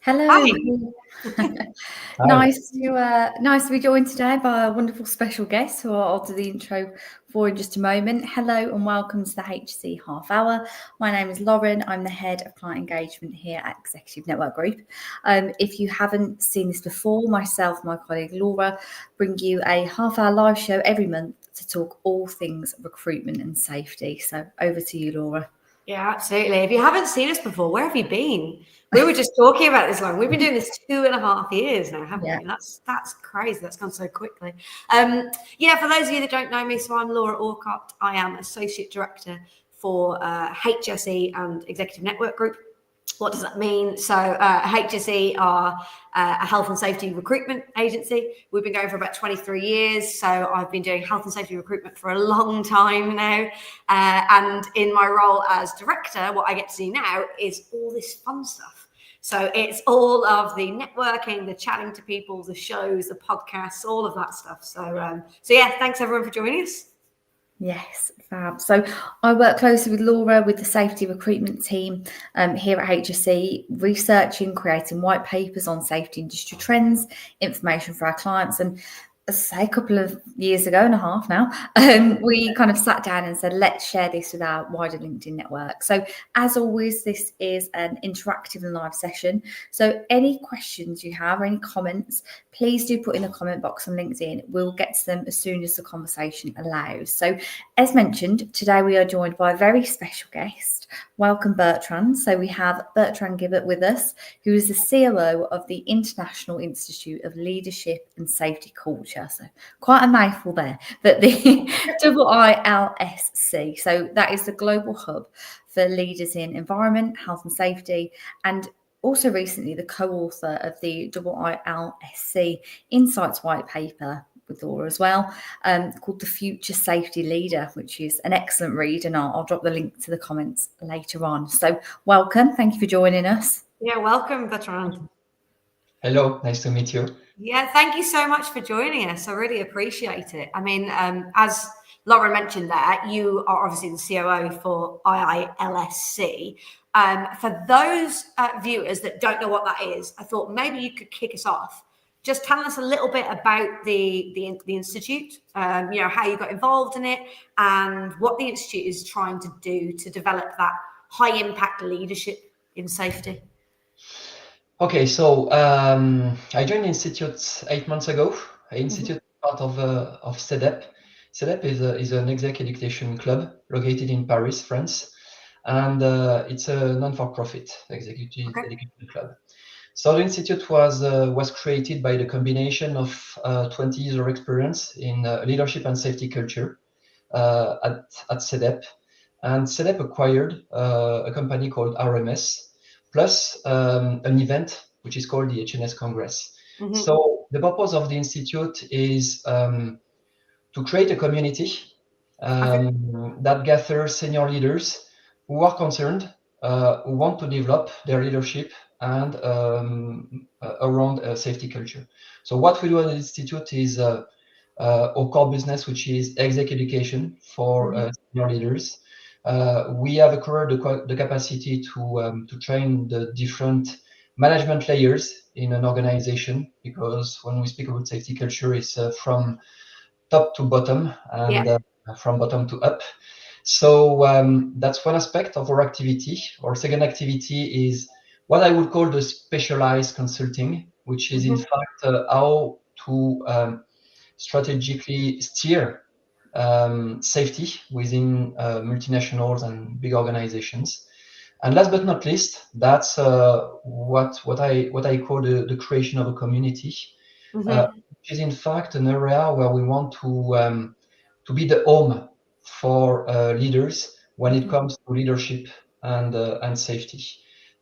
Hello. Hi. Hi. Nice to be joined today by a wonderful special guest who I'll do the intro for in just a moment. Hello and welcome to the HSE Half Hour. My name is Lauren. I'm the head of client engagement here at Executive Network Group. If you haven't seen this before, myself and my colleague Laura bring you a half-hour live show every month to talk all things recruitment and safety. So over to you, Laura. Yeah, absolutely. If you haven't seen us before, where have you been? We were just talking about this long. We've been doing this 2.5 years now, haven't we? That's crazy. That's gone so quickly. For those of you that don't know me, so I'm Laura Orcott. I am Associate Director for HSE and Executive Network Group. What does that mean? So HSE are a health and safety recruitment agency. We've been going for about 23 years. So I've been doing health and safety recruitment for a long time now. And in my role as director, what I get to do now is all this fun stuff. So it's all of the networking, the chatting to people, the shows, the podcasts, all of that stuff. So yeah, thanks everyone for joining us. Yes, fab. So I work closely with Laura with the safety recruitment team here at HSE, researching, creating white papers on safety industry trends, information for our clients. And as I say, a couple of years ago and a half now, we kind of sat down and said, let's share this with our wider LinkedIn network. So as always, this is an interactive and live session. So any questions you have or any comments, please do put in the comment box on LinkedIn. We'll get to them as soon as the conversation allows. So as mentioned, today we are joined by a very special guest. Welcome, Bertrand. So we have Bertrand Gilbert with us, who is the COO of the International Institute of Leadership and Safety Culture. So quite a mouthful there, but the IILSC. So that is the global hub for leaders in environment, health and safety, and also recently the co-author of the IILSC Insights white paper with Laura as well, called The Future Safety Leader, which is an excellent read, and I'll drop the link to the comments later on. So welcome. Thank you for joining us. Yeah, welcome, Bertrand. Hello, nice to meet you. Yeah, thank you so much for joining us. I really appreciate it. I mean, as Laura mentioned there, you are obviously the COO for IILSC. For those viewers that don't know what that is, I thought maybe you could kick us off. Just tell us a little bit about the institute, how you got involved in it and what the institute is trying to do to develop that high impact leadership in safety. Okay, so I joined the Institute 8 months ago. Institute is part of CEDEP. CEDEP is an exec education club located in Paris, France, and it's a non-for-profit executive education club. So the institute was created by the combination of 20 years of experience in leadership and safety culture at CEDEP, and CEDEP acquired a company called RMS. Plus an event which is called the EH&S Congress. So the purpose of the institute is to create a community that gathers senior leaders who are concerned, who want to develop their leadership and around safety culture. So what we do at the institute is our core business, which is exec education for senior leaders. We have acquired the capacity to train the different management layers in an organization, because when we speak about safety culture, it's from top to bottom and from bottom to up. So that's one aspect of our activity. Our second activity is what I would call the specialized consulting, which is in fact how to strategically steer safety within multinationals and big organizations. And last but not least, that's what I call the creation of a community, which is in fact an area where we want to be the home for leaders when it comes to leadership and safety.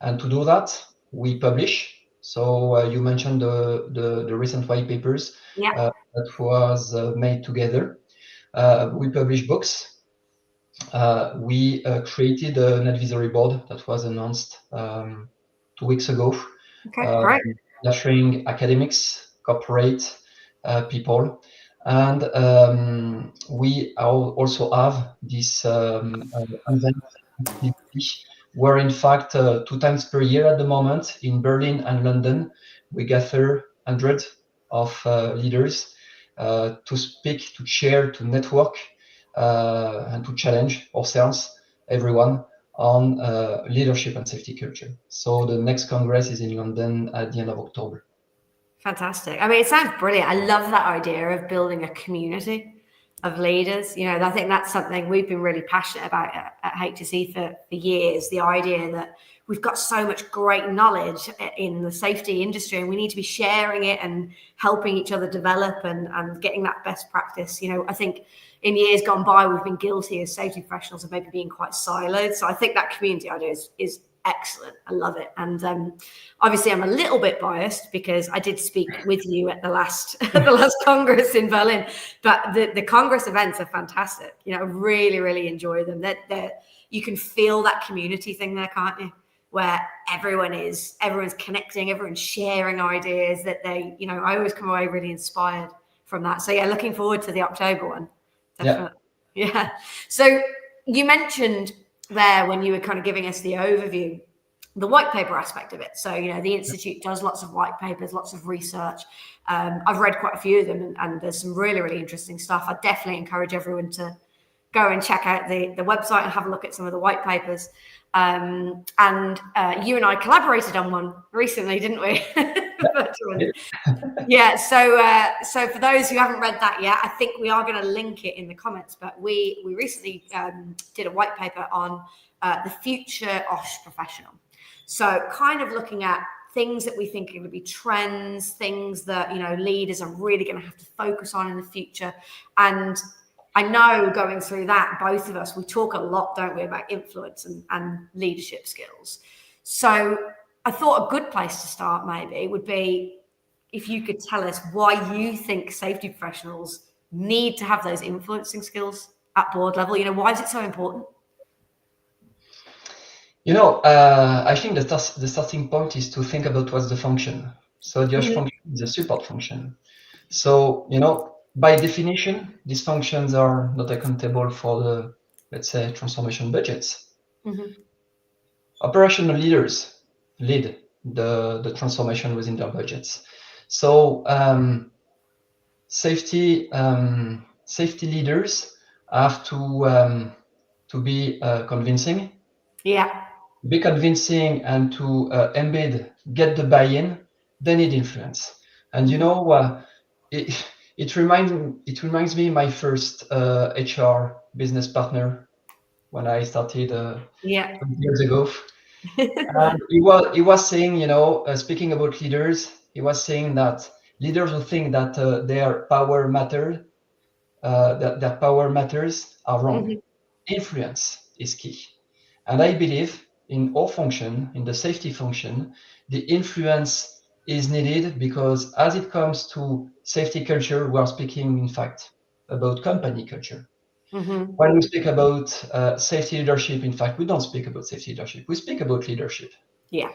And to do that, we publish. So you mentioned the recent white papers that was made together. We publish books. We created an advisory board that was announced 2 weeks ago, nurturing academics, corporate people, and we also have this event where in fact 2 times per year at the moment in Berlin and London, we gather hundreds of leaders to speak, to share, to network, and to challenge ourselves, everyone, on leadership and safety culture. So the next Congress is in London at the end of October. Fantastic. I mean, it sounds brilliant. I love that idea of building a community of leaders. You know, I think that's something we've been really passionate about at HSE for years, the idea that we've got so much great knowledge in the safety industry and we need to be sharing it and helping each other develop and getting that best practice. You know, I think in years gone by, we've been guilty as safety professionals of maybe being quite siloed. So I think that community idea is excellent. I love it. And obviously I'm a little bit biased because I did speak with you at the last Congress in Berlin, but the Congress events are fantastic. You know, I really, really enjoy them. That you can feel that community thing there, can't you? Where everyone's connecting, everyone's sharing ideas that they, you know, I always come away really inspired from that. So yeah, looking forward to the October one. Definitely. Yeah. So you mentioned there when you were kind of giving us the overview, the white paper aspect of it. So, you know, the Institute does lots of white papers, lots of research. I've read quite a few of them and there's some really, really interesting stuff. I definitely encourage everyone to go and check out the website and have a look at some of the white papers. And you and I collaborated on one recently, didn't we? Yeah. So for those who haven't read that yet, I think we are going to link it in the comments. But we recently did a white paper on the future OSH professional. So kind of looking at things that we think are going to be trends, things that, you know, leaders are really going to have to focus on in the future. And I know going through that, both of us, we talk a lot, don't we, about influence and leadership skills. So I thought a good place to start maybe would be if you could tell us why you think safety professionals need to have those influencing skills at board level. You know, why is it so important? You know, I think the starting point is to think about what's the function. So the OSH function is a support function. So, you know, by definition, these functions are not accountable for the, let's say, transformation budgets. Operational leaders lead the transformation within their budgets. So safety leaders have to be convincing. Yeah. Be convincing and to get the buy-in. They need influence. And you know, it reminds me my first HR business partner when I started 20 years ago. And he was saying, you know, speaking about leaders, he was saying that leaders who think that their power matters are wrong. Influence is key. And I believe in all function, in the safety function, the influence is needed because as it comes to safety culture, we are speaking, in fact, about company culture. When we speak about safety leadership, in fact, we don't speak about safety leadership. We speak about leadership. Yeah.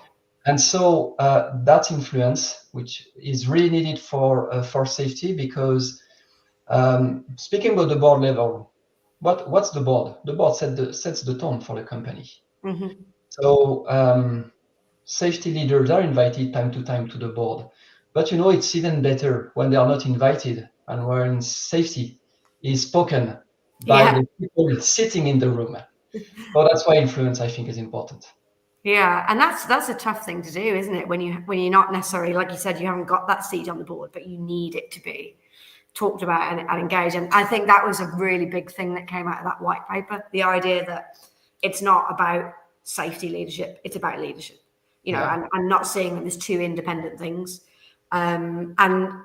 And so that influence, which is really needed for safety, because speaking about the board level, what's the board? The board sets the tone for the company. So safety leaders are invited time to time to the board, but you know, it's even better when they are not invited and when safety is spoken by the people sitting in the room. So that's why influence, I think, is important. Yeah, and that's a tough thing to do, isn't it? When you're not necessarily, like you said, you haven't got that seat on the board, but you need it to be talked about and engaged. And I think that was a really big thing that came out of that white paper, the idea that it's not about safety leadership, it's about leadership, you know, and not seeing them as two independent things. And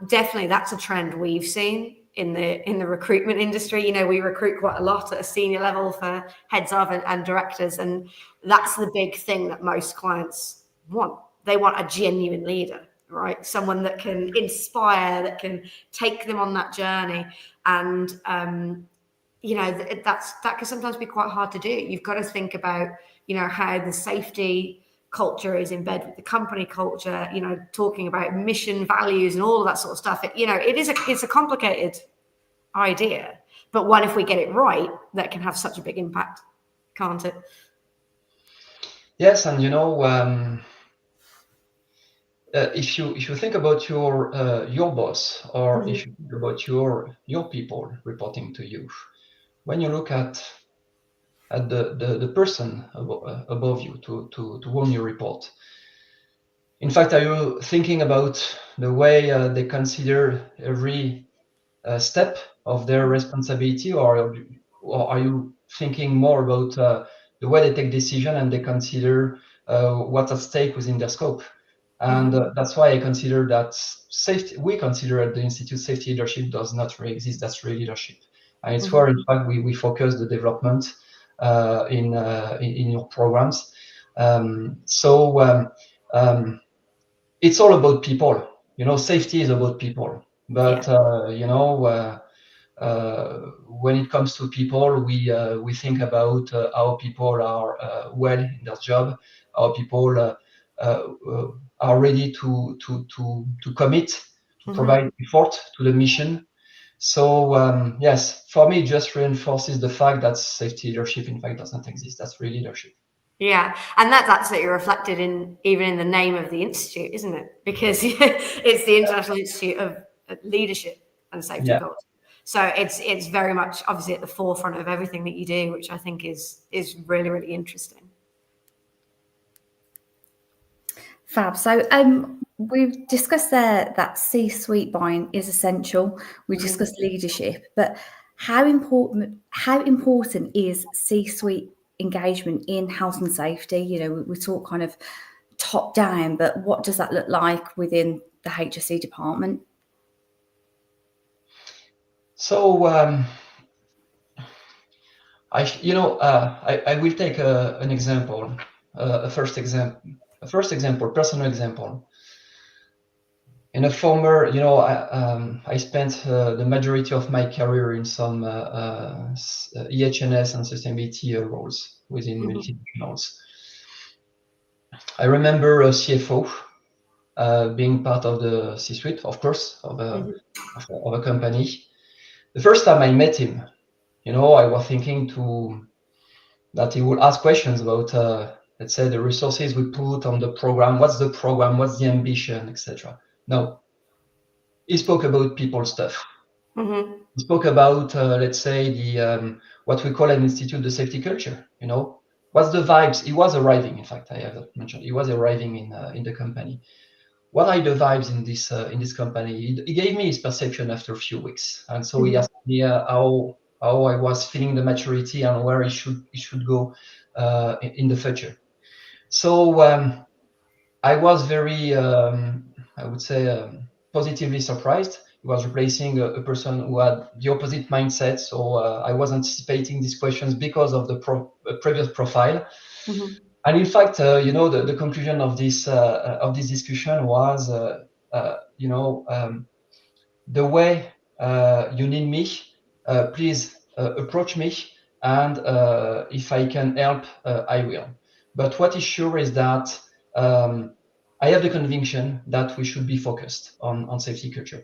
definitely that's a trend we've seen in the recruitment industry. You know, we recruit quite a lot at a senior level for heads of and directors, and that's the big thing that most clients want. They want a genuine leader, right? Someone that can inspire, that can take them on that journey. And you know, that can sometimes be quite hard to do. You've got to think about, you know, how the safety culture is embedded with the company culture, you know, talking about mission, values, and all of that sort of stuff. It's a complicated idea, but one, if we get it right, that can have such a big impact, can't it? Yes, and if you think about your boss, or if you think about your people reporting to you, when you look at the person above you to whom you report, in fact, are you thinking about the way they consider every step of their responsibility, or are you thinking more about the way they take decision and they consider what's at stake within their scope? And that's why I consider that we consider at the Institute safety leadership does not really exist. That's real leadership. And it's where, in fact, we focus the development in your programs. It's all about people. Safety is about people. But, when it comes to people, we think about how people are well in their job, how people are ready to commit, to provide effort to the mission. So yes, for me, it just reinforces the fact that safety leadership, in fact, does not exist. That's real leadership. Yeah, and that's absolutely reflected even in the name of the institute, isn't it? Because it's the International Institute of Leadership and Safety Culture. So it's very much obviously at the forefront of everything that you do, which I think is really, really interesting. Fab. So we've discussed there that C-suite buying is essential. We discussed leadership, but how important is C-suite engagement in health and safety? We talk kind of top down, but what does that look like within the HSE department? So I will take an example, a first example, personal example. In a former, I spent the majority of my career in some EH&S and sustainability roles within multinationals. I remember a CFO being part of the C-suite, of course, of a company. The first time I met him, I was thinking that he would ask questions about, let's say, the resources we put on the program. What's the program? What's the ambition, etc. No, he spoke about people stuff. He spoke about, let's say, the what we call an institute, the safety culture. What's the vibes? He was arriving. In fact, I have mentioned he was arriving in the company. What are the vibes in this company? He gave me his perception after a few weeks, and so he asked me how I was feeling the maturity and where it should go in the future. So I was very, I would say, positively surprised. He was replacing a person who had the opposite mindset. So I was anticipating these questions because of the previous profile. And in fact, the conclusion of this discussion was, the way you need me, please approach me, and if I can help, I will. But what is sure is that I have the conviction that we should be focused on safety culture.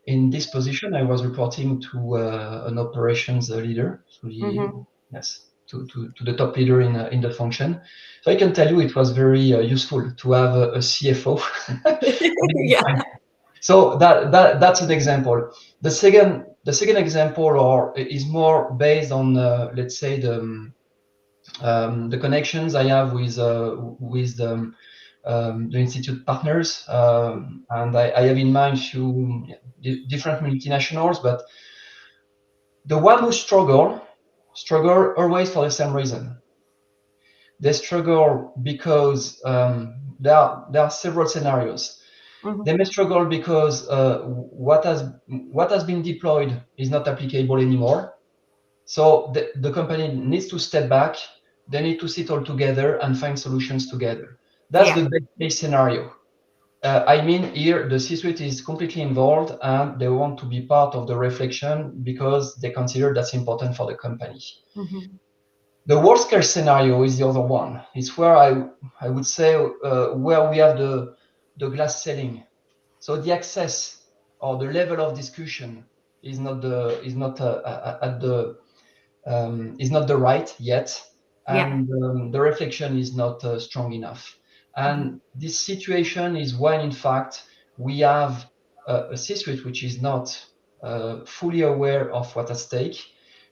In this position, I was reporting to an operations leader, to the top leader in the function. So I can tell you it was very useful to have a CFO. So that's an example. The second example is more based on let's say the connections I have with the institute partners, and I have in mind few different multinationals, but the one who struggle always for the same reason. They struggle because there are several scenarios. They may struggle because what has been deployed is not applicable anymore. So the company needs to step back. They need to sit all together and find solutions together. That's the best case scenario. I mean, here the C-suite is completely involved and they want to be part of the reflection because they consider that's important for the company. The worst case scenario is the other one. It's where I would say where we have the glass ceiling. So the access or the level of discussion is not the right yet. and the reflection is not strong enough. And this situation is when, in fact, we have a C-suite which is not fully aware of what's at stake.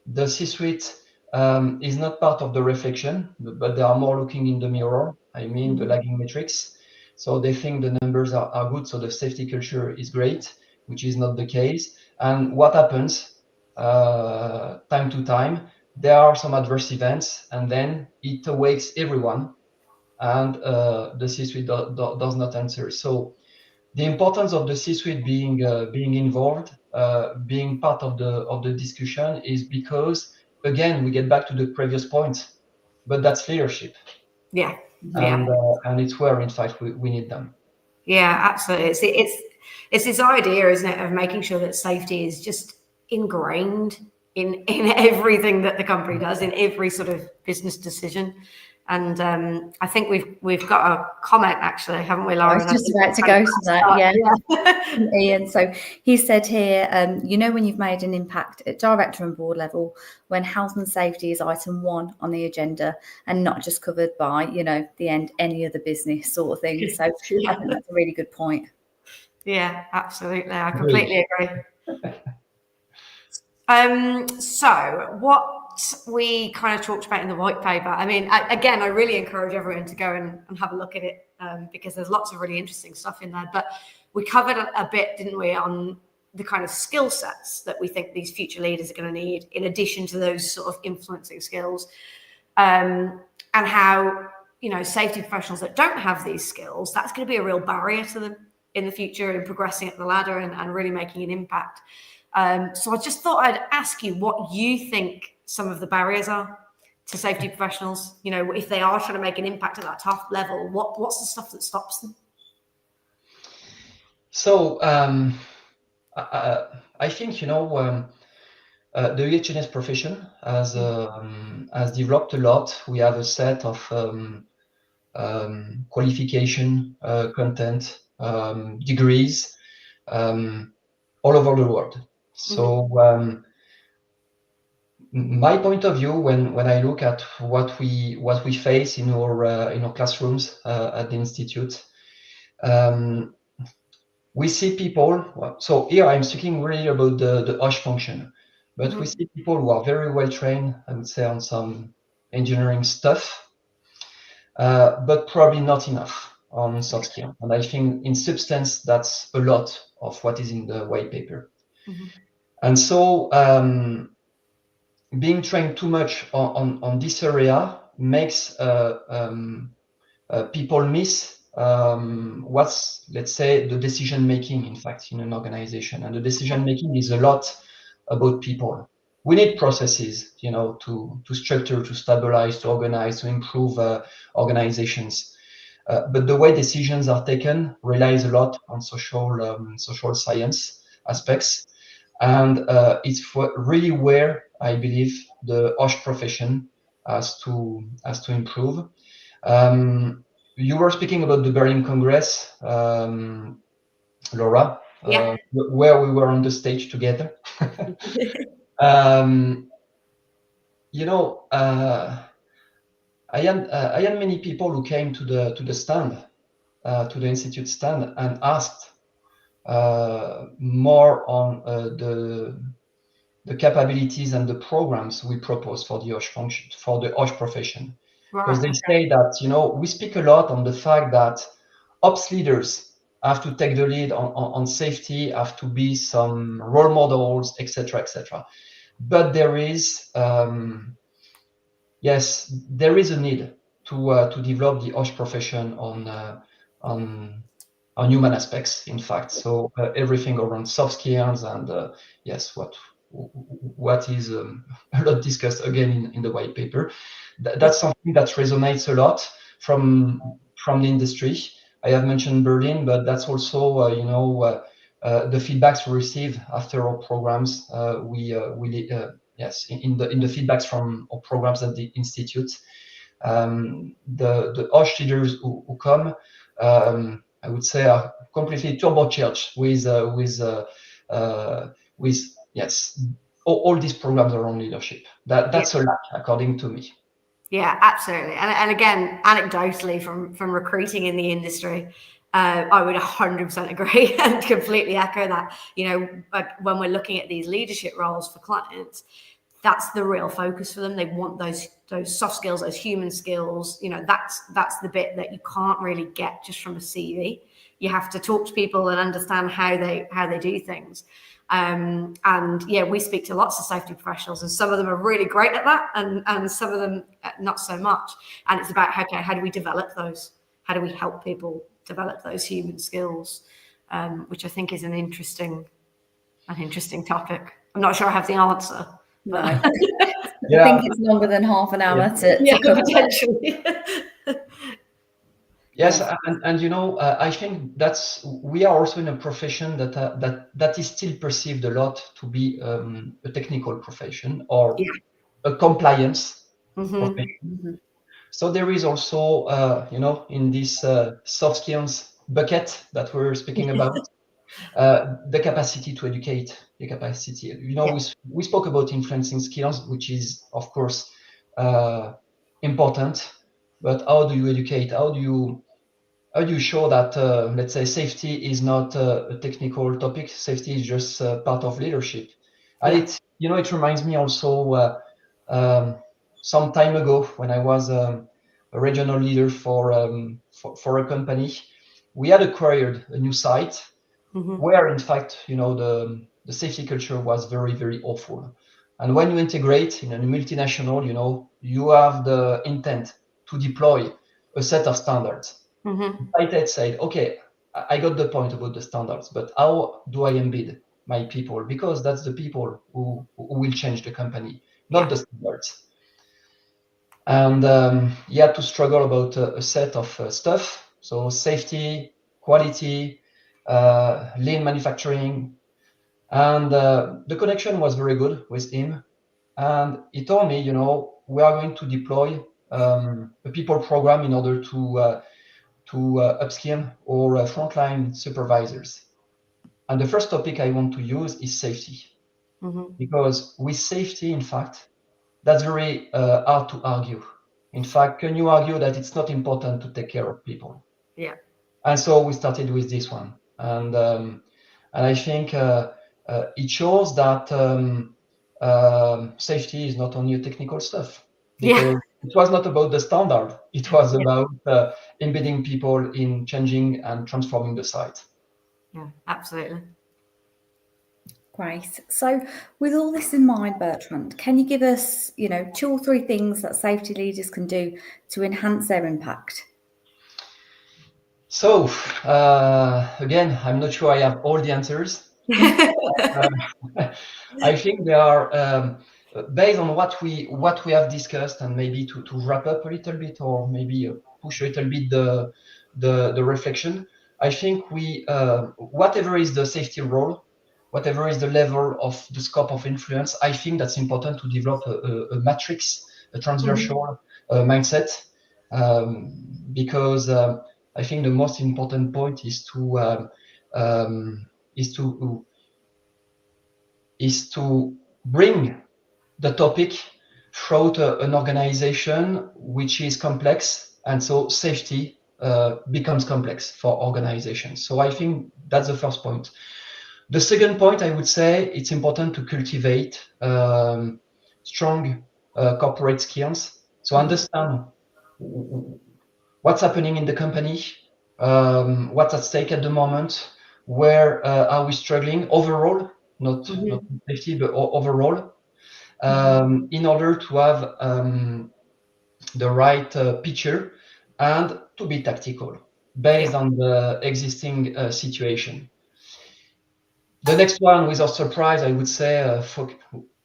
The C-suite is not part of the reflection, but they are more looking in the mirror. I mean, the lagging metrics. So they think the numbers are good, so the safety culture is great, which is not the case. And what happens time to time? There are some adverse events, and then it awakes everyone, and the C-suite does not answer. So the importance of the C-suite being involved, being part of the discussion, is because, again, we get back to the previous point, but that's leadership. And it's where, in fact, we need them. Yeah, absolutely. It's this idea, isn't it, of making sure that safety is just ingrained in everything that the company does, in every sort of business decision. And I think we've got a comment, actually, haven't we, Laura? I was just about to go to that, yeah. Ian, so he said here, when you've made an impact at director and board level, when health and safety is item 1 on the agenda and not just covered by, the end, any other business sort of thing. So I think that's a really good point. Yeah, absolutely. I completely agree. So what we kind of talked about in the white paper, I mean, I really encourage everyone to go and have a look at it, because there's lots of really interesting stuff in there. But we covered a bit, didn't we, on the kind of skill sets that we think these future leaders are going to need, in addition to those sort of influencing skills, and how, safety professionals that don't have these skills, that's going to be a real barrier to them in the future in progressing up the ladder and really making an impact. So I just thought I'd ask you what you think some of the barriers are to safety professionals. If they are trying to make an impact at that top level, what's the stuff that stops them? So I think the EH&S profession has developed a lot. We have a set of qualification, content, degrees all over the world. So my point of view, when I look at what we face in our classrooms at the institute, we see people. So here I'm speaking really about the OSH function, but we see people who are very well trained, I would say, on some engineering stuff, but probably not enough on soft skill. And I think in substance, that's a lot of what is in the white paper. And so being trained too much on this area makes people miss what's, let's say, the decision making, in fact, in an organization. And the decision making is a lot about people. We need processes, to structure, to stabilize, to organize, to improve organizations. But the way decisions are taken relies a lot on social science aspects. And it's really where I believe the OSH profession has to improve. You were speaking about the Berlin Congress, Laura, where we were on the stage together. I had many people who came to the stand, to the institute stand, and asked more on the capabilities and the programs we propose for the OSH function, for the OSH profession. Because they say that, we speak a lot on the fact that ops leaders have to take the lead on safety, have to be some role models, etc., etc. But there is, there is a need to develop the OSH profession on human aspects, in fact. So everything around soft skills and what is a lot discussed again in the white paper. That's something that resonates a lot from the industry. I have mentioned Berlin, but that's also the feedbacks we receive after our programs. In the feedbacks from our programs at the institute, the OSH leaders who come, I would say, are completely turbocharged with all these programs around leadership. That's a lack, according to me. Yeah, absolutely. And again, anecdotally from recruiting in the industry, I would 100% agree and completely echo that. You know, when we're looking at these leadership roles for clients, that's the real focus for them. They want those soft skills, those human skills. You know, that's the bit that you can't really get just from a CV. You have to talk to people and understand how they do things. And yeah, we speak to lots of safety professionals, and some of them are really great at that, and some of them not so much. And it's about, okay, how do we develop those? How do we help people develop those human skills? Which I think is an interesting topic. I'm not sure I have the answer. No. Yeah. I think it's longer than half an hour to cover. Potentially. Yes, and you know, I think we are also in a profession that is still perceived a lot to be a technical profession or a compliance profession. So there is also, you know, in this soft skills bucket that we're speaking about, the capacity to educate, the capacity. You know, we spoke about influencing skills, which is of course important, but how do you educate? How do you show that, let's say, safety is not a technical topic? Safety is just part of leadership. And it reminds me also some time ago when I was a regional leader for a company, we had acquired a new site where, in fact, you know, the safety culture was very, very awful. And when you integrate in a multinational, you know, you have the intent to deploy a set of standards. I said, okay, I got the point about the standards, but how do I embed my people? Because that's the people who will change the company, not the standards. And he had to struggle about a set of stuff. So safety, quality, lean manufacturing. And the connection was very good with him. And he told me, you know, we are going to deploy a people program in order to upskill or frontline supervisors. And the first topic I want to use is safety. Because with safety, in fact, that's very hard to argue. In fact, can you argue that it's not important to take care of people? Yeah. And so we started with this one. And I think it shows that safety is not only a technical stuff. Because it was not about the standard. It was about embedding people in changing and transforming the site. Yeah, absolutely. Great. So with all this in mind, Bertrand, can you give us, you know, 2 or 3 things that safety leaders can do to enhance their impact? So again, I'm not sure I have all the answers. I think they are based on what we have discussed, and maybe to wrap up a little bit, or maybe push a little bit the reflection. I think whatever is the safety role, whatever is the level of the scope of influence, I think that's important to develop a matrix, a transversal mindset, because I think the most important point is to bring the topic throughout an organization which is complex, and so safety becomes complex for organizations. So I think that's the first point. The second point, I would say, it's important to cultivate strong corporate skills. So understand what's happening in the company, what's at stake at the moment, where are we struggling overall, not safety, but overall, in order to have the right picture and to be tactical based on the existing situation. The next one, without surprise, I would say,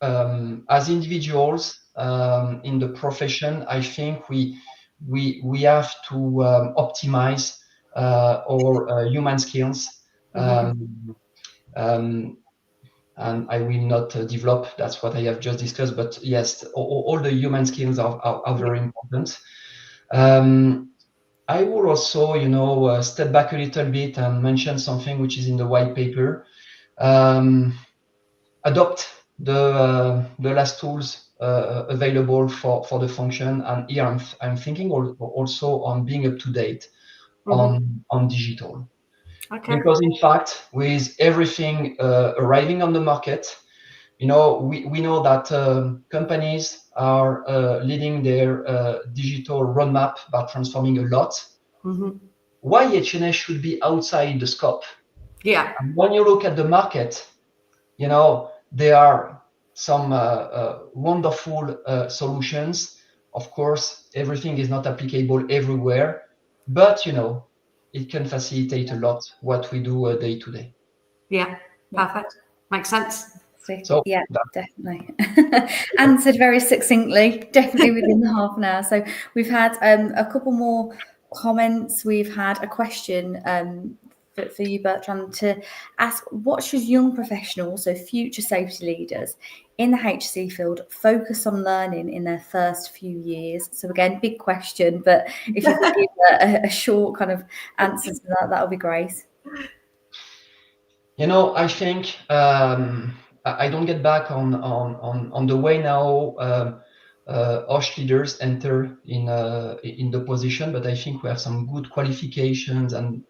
as individuals in the profession, I think we have to optimize our human skills. And I will not develop. That's what I have just discussed. But yes, all the human skills are very important. I will also, you know, step back a little bit and mention something which is in the white paper. Adopt the last tools available for the function. And here I'm thinking also on being up to date on digital. Okay. Because in fact, with everything arriving on the market, we know that companies are leading their digital roadmap by transforming a lot. Why H&S should be outside the scope? Yeah. And when you look at the market, there are some wonderful solutions. Of course, everything is not applicable everywhere, but it can facilitate a lot what we do day to day. Yeah, perfect. Makes sense. So, yeah, definitely. Answered very succinctly, definitely within the half an hour. So we've had a couple more comments. We've had a question for you, Bertrand, to ask, what should young professionals, so future safety leaders in the HSE field, focus on learning in their first few years? So again, big question, but if you could give a short kind of answer to that would be great. I think I don't get back on the way now OSH leaders enter in the position, but I think we have some good qualifications, and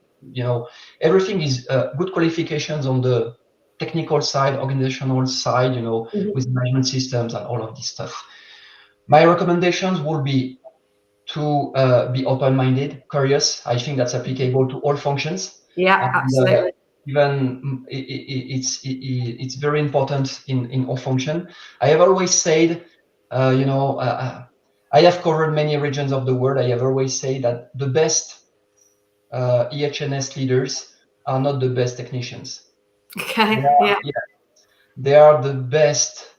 everything is good qualifications on the technical side, organizational side, with management systems and all of this stuff. My recommendations will be to be open-minded, curious. I think that's applicable to all functions. Yeah, absolutely. Even it's very important in all function. I have always said, I have covered many regions of the world. I have always said that the best EH&S leaders are not the best technicians. Okay. They are the best,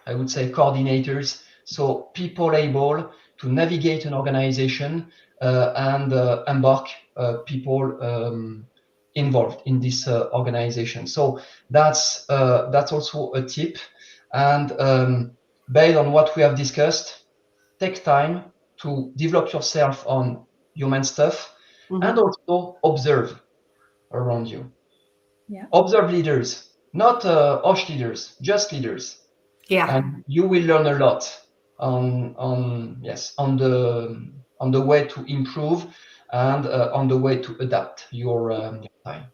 I would say, coordinators. So people able to navigate an organization and embark people involved in this organization. So that's also a tip. And based on what we have discussed, take time to develop yourself on human stuff and also observe around you. Yeah. Observe leaders, not OSH leaders, just leaders. Yeah. And you will learn a lot on the way to improve and on the way to adapt your time.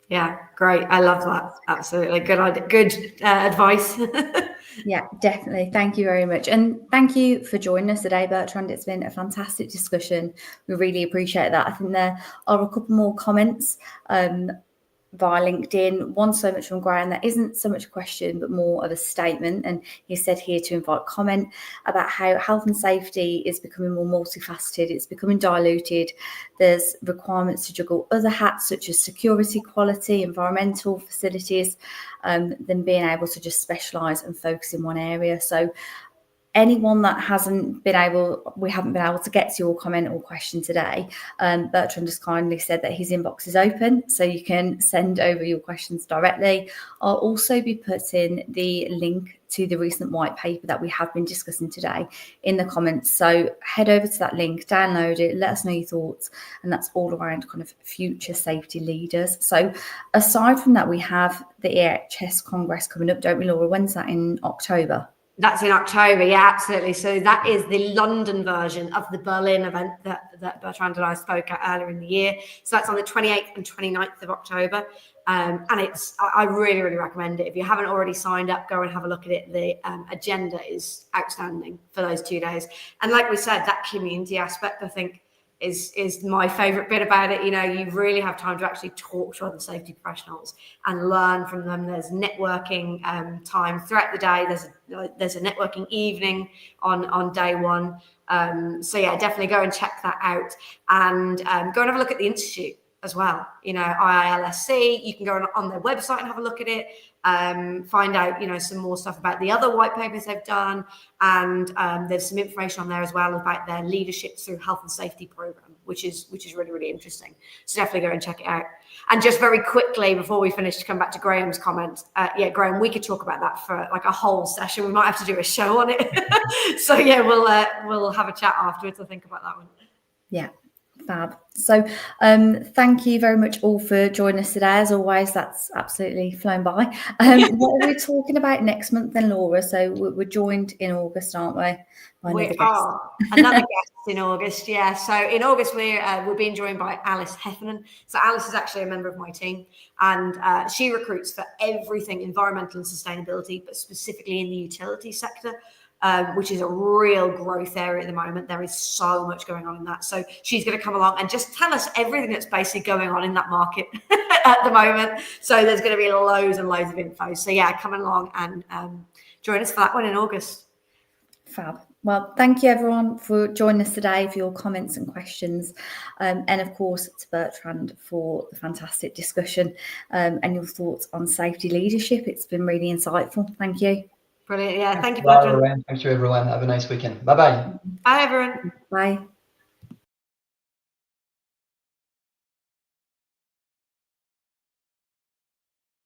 Yeah, great. I love that. Absolutely. Good advice. Yeah, definitely. Thank you very much. And thank you for joining us today, Bertrand. It's been a fantastic discussion. We really appreciate that. I think there are a couple more comments via LinkedIn. One so much from Graham that isn't so much a question, but more of a statement. And he said here to invite comment about how health and safety is becoming more multifaceted. It's becoming diluted. There's requirements to juggle other hats such as security, quality, environmental, facilities, than being able to just specialise and focus in one area. So anyone that we haven't been able to get to your comment or question today, Bertrand just kindly said that his inbox is open, so you can send over your questions directly. I'll also be putting the link to the recent white paper that we have been discussing today in the comments. So head over to that link, download it, let us know your thoughts, and that's all around kind of future safety leaders. So aside from that, we have the EH&S Congress coming up, don't we, Laura? When's that? In October? That's in October, yeah, absolutely. So that is the London version of the Berlin event that Bertrand and I spoke at earlier in the year. So that's on the 28th and 29th of October. And I really, really recommend it. If you haven't already signed up, go and have a look at it. The agenda is outstanding for those 2 days. And like we said, that community aspect, I think, is my favorite bit about it. You really have time to actually talk to other safety professionals and learn from them. There's networking time throughout the day. There's a networking evening on day one. So yeah, definitely go and check that out, and go and have a look at the institute as well. IILSC, you can go on their website and have a look at it, find out, some more stuff about the other white papers they've done. And there's some information on there as well about their leadership through health and safety program, which is really, really interesting. So definitely go and check it out. And just very quickly before we finish, to come back to Graham's comment, Graham, we could talk about that for like a whole session. We might have to do a show on it. So yeah, we'll have a chat afterwards. I think about that one. Yeah. Fab. So thank you very much all for joining us today. As always, that's absolutely flown by. What are we talking about next month then, Laura? So we're joined in August, aren't we? We are another guest in August. Yeah. So in August, we're being joined by Alice Heffernan. So Alice is actually a member of my team, and she recruits for everything environmental and sustainability, but specifically in the utility sector. Which is a real growth area at the moment. There is so much going on in that. So she's going to come along and just tell us everything that's basically going on in that market at the moment. So there's going to be loads and loads of info. So yeah, come along and join us for that one in August. Fab. Well, thank you everyone for joining us today, for your comments and questions. And of course to Bertrand for the fantastic discussion and your thoughts on safety leadership. It's been really insightful. Thank you. Brilliant. Yeah, thank you, Bertrand. Thank you, everyone. Have a nice weekend. Bye-bye. Bye, everyone. Bye.